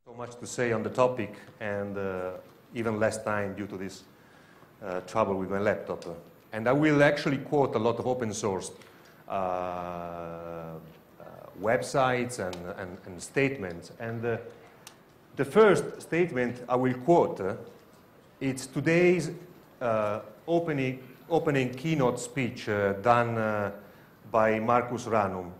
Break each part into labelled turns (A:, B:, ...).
A: So much to say on the topic, and even less time due to this trouble with my laptop. And I will actually quote a lot of open source websites and statements. And the first statement I will quote, it's today's opening keynote speech done by Marcus Ranum.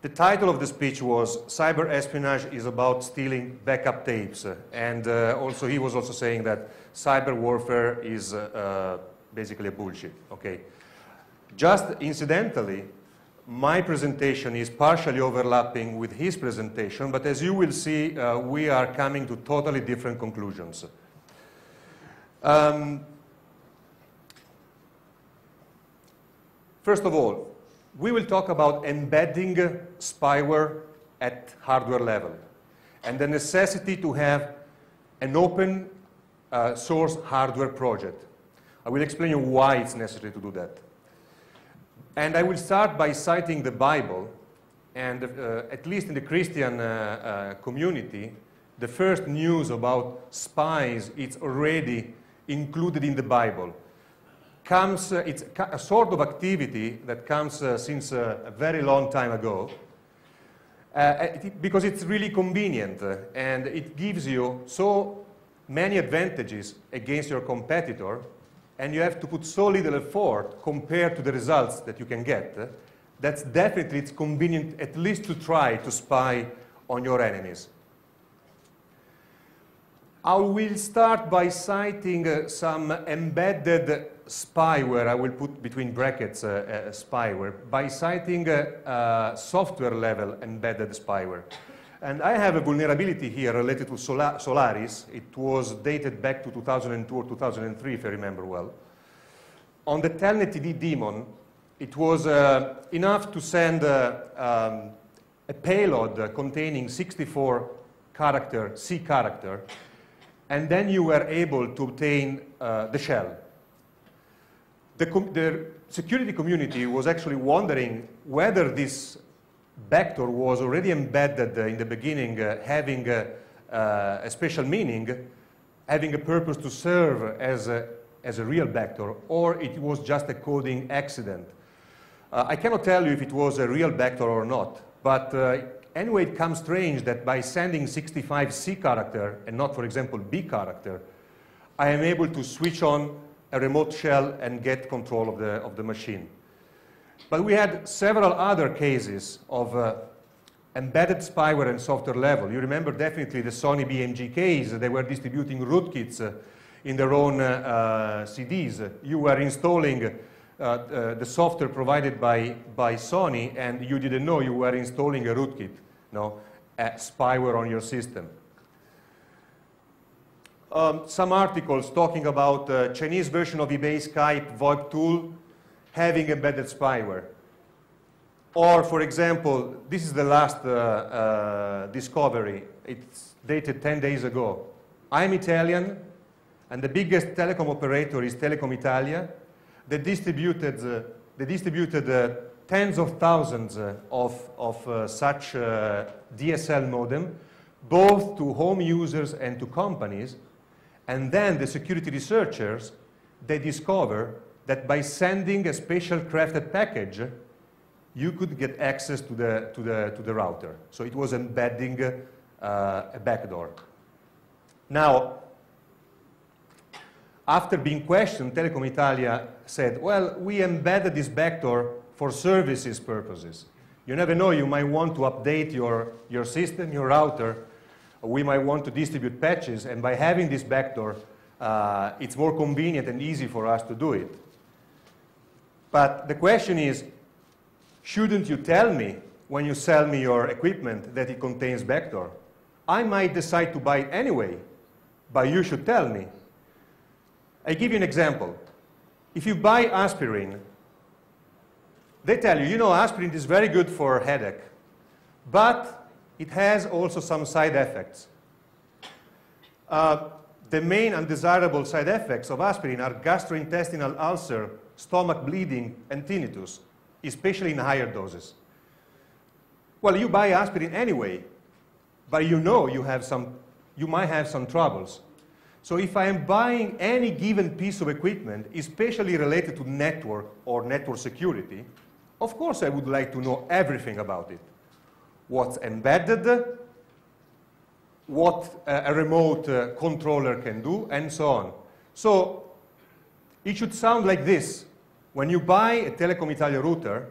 A: The title of the speech was "Cyber Espionage is about stealing backup tapes," and also he was also saying that cyber warfare is basically a bullshit. Okay, just incidentally, my presentation is partially overlapping with his presentation, but as you will see, we are coming to totally different conclusions. First of all, we will talk about embedding spyware at hardware level and the necessity to have an open source hardware project. I will explain you why it's necessary to do that. And I will start by citing the Bible, and at least in the Christian community, the first news about spies, it's already included in the Bible. It's a sort of activity that comes since a very long time ago, because it's really convenient and it gives you so many advantages against your competitor, and you have to put so little effort compared to the results that you can get. That's definitely, it's convenient at least to try to spy on your enemies. I will start by citing some embedded spyware. I will put between brackets spyware, by citing software level embedded spyware. And I have a vulnerability here related to Solaris. It was dated back to 2002 or 2003, if I remember well. On the Telnet TD daemon, it was enough to send a payload containing 64 C character, and then you were able to obtain the shell. The security community was actually wondering whether this vector was already embedded in the beginning, having a special meaning, having a purpose to serve as a real vector, or it was just a coding accident. I cannot tell you if it was a real vector or not, but anyway, it comes strange that by sending 65 C character and not, for example, B character, I am able to switch on a remote shell and get control of the machine. But we had several other cases of embedded spyware and software level. You remember definitely the Sony BMG case. They were distributing rootkits in their own CDs. You were installing the software provided by Sony, and you didn't know you were installing a rootkit, spyware on your system. Some articles talking about Chinese version of eBay Skype VoIP tool having embedded spyware. Or, for example, this is the last discovery. It's dated 10 days ago. I'm Italian, and the biggest telecom operator is Telecom Italia. They distributed tens of thousands of such DSL modem, both to home users and to companies. And then the security researchers, they discover that by sending a special crafted package, you could get access to the router. So it was embedding a backdoor. Now, after being questioned, Telecom Italia said, well, we embedded this backdoor for services purposes. You never know, you might want to update your system, your router. We might want to distribute patches, and by having this backdoor, it's more convenient and easy for us to do it. But the question is, shouldn't you tell me when you sell me your equipment that it contains backdoor? I might decide to buy it anyway, but you should tell me. I give you an example. If you buy aspirin, they tell you, aspirin is very good for headache, but it has also some side effects. The main undesirable side effects of aspirin are gastrointestinal ulcer, stomach bleeding, and tinnitus, especially in higher doses. Well, you buy aspirin anyway, but you know you might have some troubles. So if I am buying any given piece of equipment, especially related to network or network security, of course I would like to know everything about it. What's embedded, what a remote controller can do, and so on. So it should sound like this. When you buy a Telecom Italia router,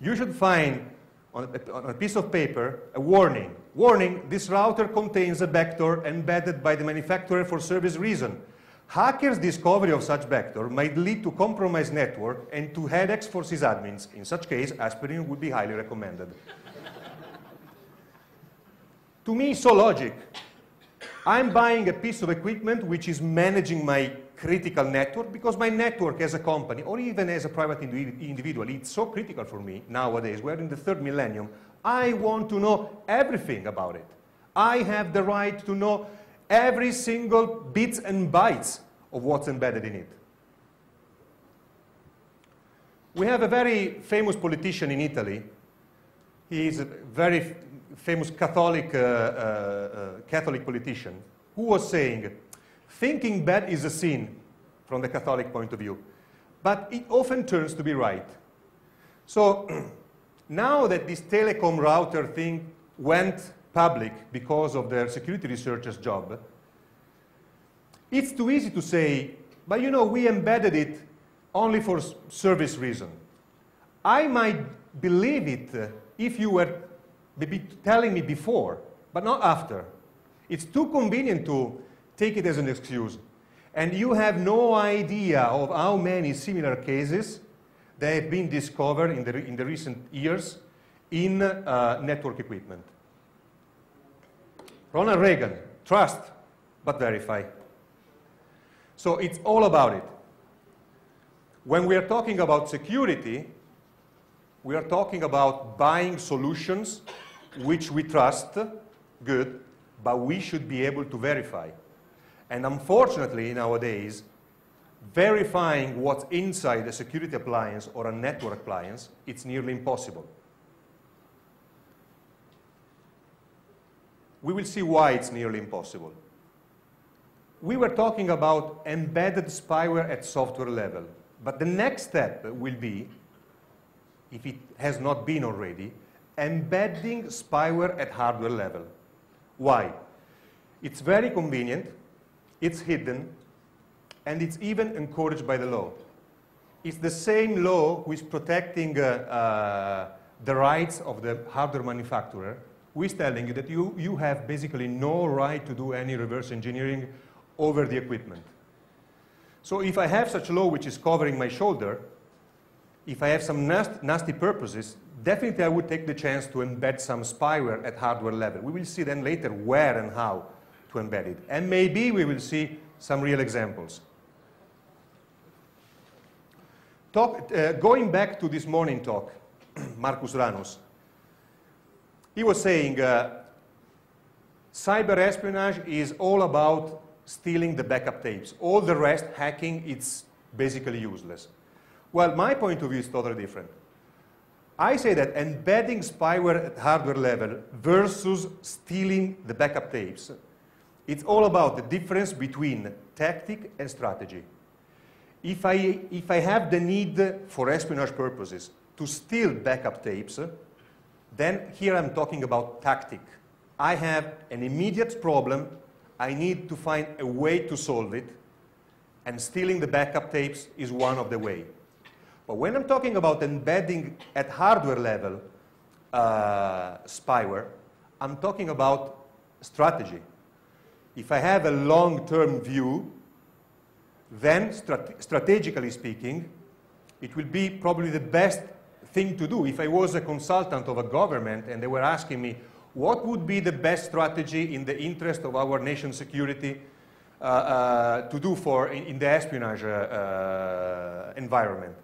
A: you should find on a piece of paper a warning. Warning, this router contains a vector embedded by the manufacturer for service reason. Hackers' discovery of such vector might lead to compromised network and to headaches for sysadmins. In such case, aspirin would be highly recommended. To me, so logic. I'm buying a piece of equipment which is managing my critical network because my network as a company or even as a private individual, it's so critical for me nowadays. We're in the third millennium. I want to know everything about it. I have the right to know every single bits and bytes of what's embedded in it. We have a very famous politician in Italy. He is a very famous Catholic politician who was saying, thinking bad is a sin from the Catholic point of view, but it often turns to be right. So now that this telecom router thing went public because of their security researcher's job, it's too easy to say, but you know, we embedded it only for service reason. I might believe it if you were maybe telling me before, but not after. It's too convenient to take it as an excuse. And you have no idea of how many similar cases that have been discovered in the recent years in network equipment. Ronald Reagan, trust, but verify. So it's all about it. When we are talking about security, we are talking about buying solutions which we trust, good, but we should be able to verify. And unfortunately, nowadays, verifying what's inside a security appliance or a network appliance, it's nearly impossible. We will see why it's nearly impossible. We were talking about embedded spyware at software level, but the next step will be, if it has not been already, embedding spyware at hardware level. Why? It's very convenient, it's hidden, and it's even encouraged by the law. It's the same law who is protecting the rights of the hardware manufacturer, who is telling you that you have basically no right to do any reverse engineering over the equipment. So if I have such a law which is covering my shoulder, if I have some nasty purposes, definitely I would take the chance to embed some spyware at hardware level. We will see then later where and how to embed it. And maybe we will see some real examples. Going back to this morning talk, Marcus Ranus, he was saying cyber espionage is all about stealing the backup tapes. All the rest, hacking, it's basically useless. Well, my point of view is totally different. I say that embedding spyware at hardware level versus stealing the backup tapes, it's all about the difference between tactic and strategy. If I have the need for espionage purposes to steal backup tapes, then here I'm talking about tactic. I have an immediate problem, I need to find a way to solve it, and stealing the backup tapes is one of the ways. But when I'm talking about embedding at hardware level spyware, I'm talking about strategy. If I have a long-term view, then strategically speaking, it will be probably the best thing to do. If I was a consultant of a government and they were asking me, what would be the best strategy in the interest of our nation's security to do in the espionage environment?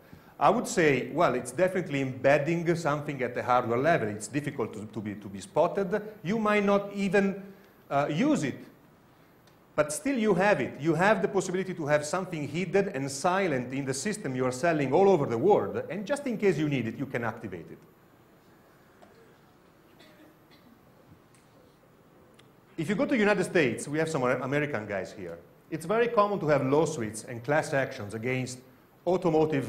A: I would say, well, it's definitely embedding something at the hardware level. It's difficult to be spotted. You might not even use it, but still you have it. You have the possibility to have something hidden and silent in the system you are selling all over the world, and just in case you need it, you can activate it. if you go to the United States, we have some American guys here. It's very common to have lawsuits and class actions against automotive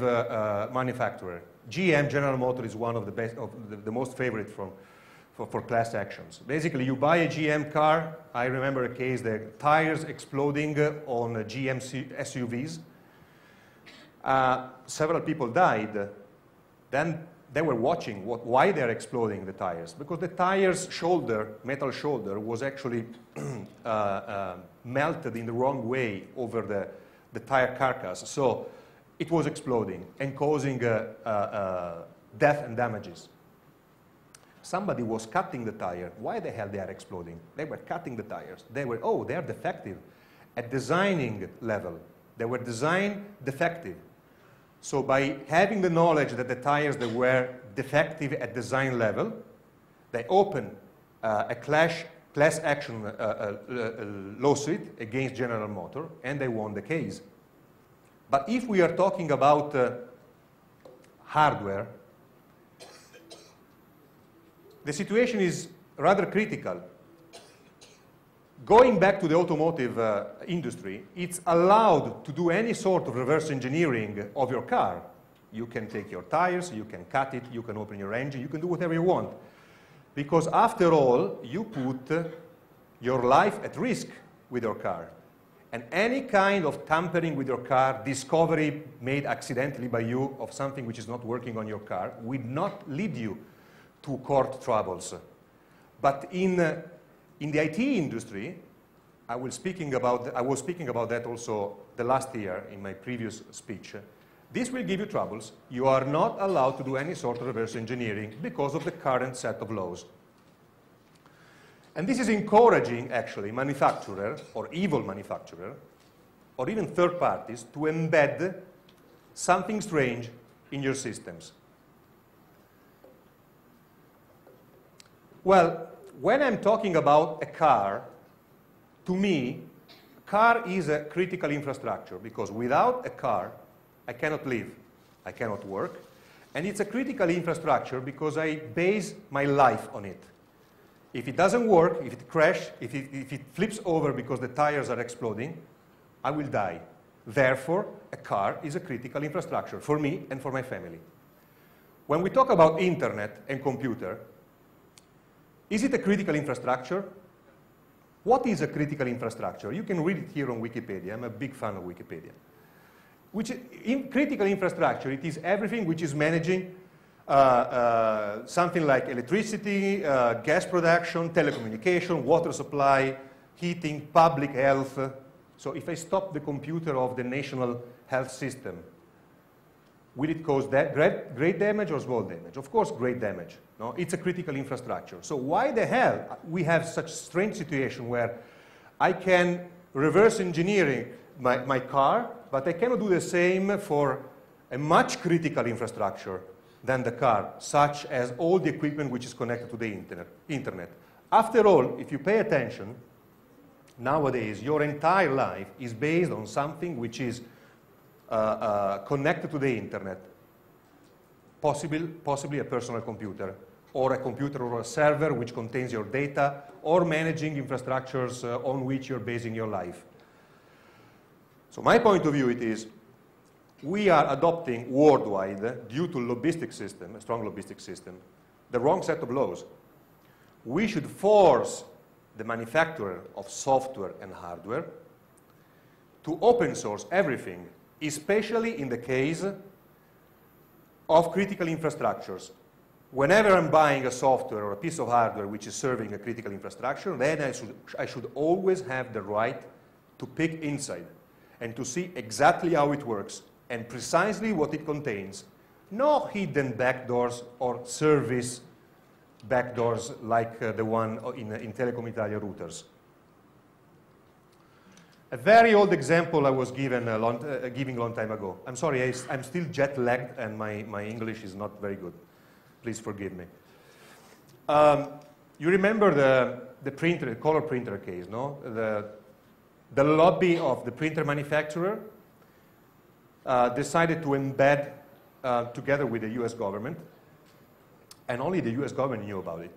A: manufacturer. GM, General Motors, is one of the best, of the most favorite for class actions. Basically, you buy a GM car. I remember a case, the tires exploding on GM SUVs. Several people died. Then they were watching why they're exploding the tires. Because the tire's shoulder, metal shoulder, was actually melted in the wrong way over the tire carcass. So it was exploding and causing death and damages. Somebody was cutting the tire. Why the hell they are exploding? They were cutting the tires. They were, oh, they are defective. At designing level, they were design defective. So by having the knowledge that the tires that were defective at design level, they open a class action lawsuit against General Motors, and they won the case. But if we are talking about hardware, the situation is rather critical. Going back to the automotive industry, it's allowed to do any sort of reverse engineering of your car. You can take your tires, you can cut it, you can open your engine, you can do whatever you want. Because after all, you put your life at risk with your car. And any kind of tampering with your car, discovery made accidentally by you of something which is not working on your car, will not lead you to court troubles. But in the IT industry, I was speaking about that also the last year in my previous speech. This will give you troubles. You are not allowed to do any sort of reverse engineering because of the current set of laws. And this is encouraging, actually, manufacturer or evil manufacturer, or even third parties, to embed something strange in your systems. Well, when I'm talking about a car, to me, a car is a critical infrastructure, because without a car, I cannot live, I cannot work, and it's a critical infrastructure because I base my life on it. If it doesn't work, if it crashes, if it flips over because the tires are exploding, I will die. Therefore, a car is a critical infrastructure for me and for my family. When we talk about internet and computer, is it a critical infrastructure? What is a critical infrastructure? You can read it here on Wikipedia. I'm a big fan of Wikipedia. Critical infrastructure, it is everything which is managing something like electricity, gas production, telecommunication, water supply, heating, public health. So if I stop the computer of the national health system, will it cause great damage or small damage? Of course, great damage. No? It's a critical infrastructure. So why the hell we have such strange situation where I can reverse engineering my car, but I cannot do the same for a much critical infrastructure than the car, such as all the equipment which is connected to the internet. After all, if you pay attention, nowadays your entire life is based on something which is connected to the internet, possibly a personal computer, or a computer or a server which contains your data, or managing infrastructures on which you're basing your life. So my point of view, it is, we are adopting worldwide, due to lobbystic system, a strong lobbystic system, the wrong set of laws. We should force the manufacturer of software and hardware to open source everything, especially in the case of critical infrastructures. Whenever I'm buying a software or a piece of hardware which is serving a critical infrastructure, then I should always have the right to pick inside and to see exactly how it works and precisely what it contains. No hidden backdoors or service backdoors like the one in Telecom Italia routers. A very old example I was giving a long time ago. I'm sorry, I'm still jet-lagged and my English is not very good. Please forgive me. You remember the printer, the color printer case, no? The lobby of the printer manufacturer decided to embed together with the US government, and only the US government knew about it.